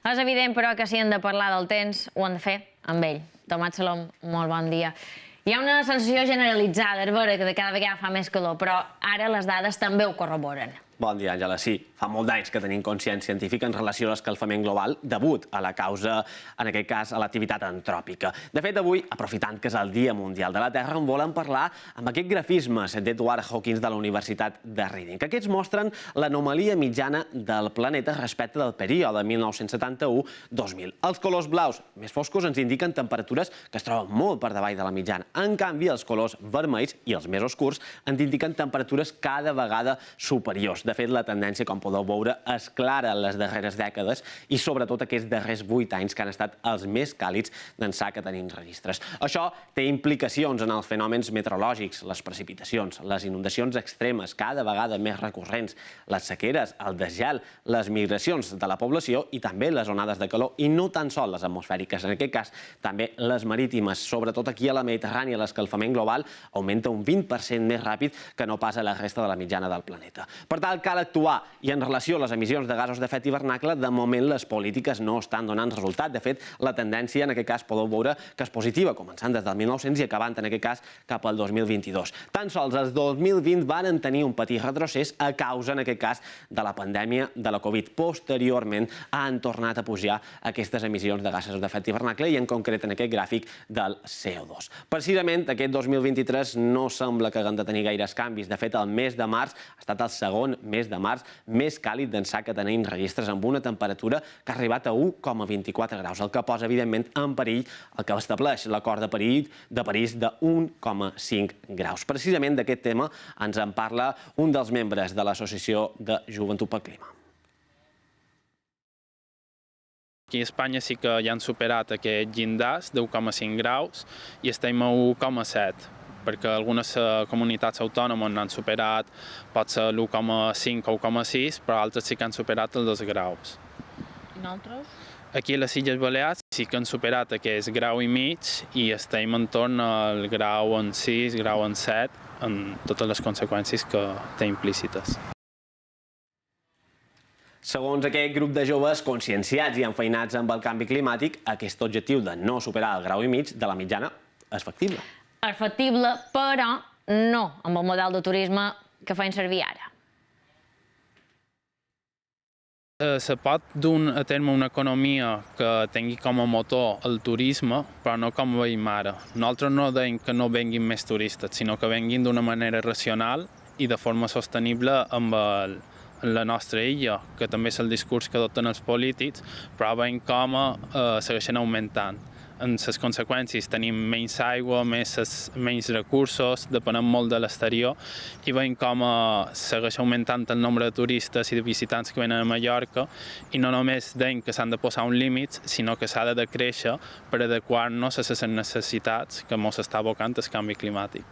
És evident, però, que si hem de parlar del temps, ho hem de fer amb ell. Tomàs Salom, molt bon dia. Hi ha una sensació generalitzada, és vera, que cada vegada fa més calor, però ara les dades també ho corroboren. Bon dia, Àngela. Sí, fa molt d'anys que tenim consciència científica en relació a l'escalfament global degut a la causa, en aquest cas, a l'activitat antròpica. De fet, avui, aprofitant que és el Dia Mundial de la Terra, en volem parlar amb aquest grafismes d'Edward Hawkins de la Universitat de Reading, que aquests mostren l'anomalia mitjana del planeta respecte del període 1971-2000. Els colors blaus més foscos ens indiquen temperatures que es troben molt per davall de la mitjana. En canvi, els colors vermells i els més oscurs ens indiquen temperatures cada vegada superiors. De fet, la tendència, com podeu veure, és clara en les darreres dècades i sobretot aquests darrers 8 anys que han estat els més càlids d'ençà que tenim registres. Això té implicacions en els fenòmens meteorològics, les precipitacions, les inundacions extremes cada vegada més recurrents, les sequeres, el desgel, les migracions de la població i també les onades de calor, i no tan sols les atmosfèriques. En aquest cas, també les marítimes, sobretot aquí a la Mediterrània, l'escalfament global augmenta un 20% més ràpid que no pas a la resta de la mitjana del planeta. Per tant, cal actuar, i en relació a les emissions de gasos d'efecte hivernacle, de moment les polítiques no estan donant resultat. De fet, la tendència, en aquest cas, podeu veure que és positiva, començant des del 1900 i acabant, en aquest cas, cap al 2022. Tan sols els 2020 van tenir un petit retrocés a causa, en aquest cas, de la pandèmia de la Covid. Posteriorment, han tornat a pujar aquestes emissions de gasos d'efecte hivernacle i, en concret, en aquest gràfic del CO2. Precisament, aquest 2023 no sembla que haguem de tenir gaires canvis. De fet, el mes de març ha estat el segon mes de març més càlid d'ençà que tenim registres, amb una temperatura que ha arribat a 1,24 graus, el que posa, evidentment, en perill el que estableix l'acord de París de 1,5 graus. Precisament d'aquest tema ens en parla un dels membres de l'Associació de Joventut pel Clima. Aquí a Espanya sí que ja han superat aquest llindar de 1,5 graus i estem a 1,7, perquè algunes comunitats autònomes n'han superat, pot ser l'1,5 o 1,6, però altres sí que han superat els 2 graus. I nosaltres? Aquí a les Illes Balears sí que han superat aquest grau i mig i estem entorn al grau en 6, grau en 7, amb totes les conseqüències que té implícites. Segons aquest grup de joves conscienciats i enfeinats amb el canvi climàtic, aquest objectiu de no superar el grau i mig de la mitjana és factible. És factible, però no amb el model de turisme que feim servir ara. Se pot dur a terme una economia que tingui com a motor el turisme, però no com veiem ara. Nosaltres no dèiem que no venguin més turistes, sinó que venguin d'una manera racional i de forma sostenible amb la nostra illa, que també és el discurs que adopten els polítics, però veiem com segueixen augmentant. En les conseqüències tenim menys aigua, menys recursos, depenem molt de l'exterior i veiem com segueix augmentant el nombre de turistes i de visitants que venen a Mallorca i no només deim que s'han de posar un límit, sinó que s'ha de decréixer per adequar-nos a les necessitats que ens està abocant el canvi climàtic.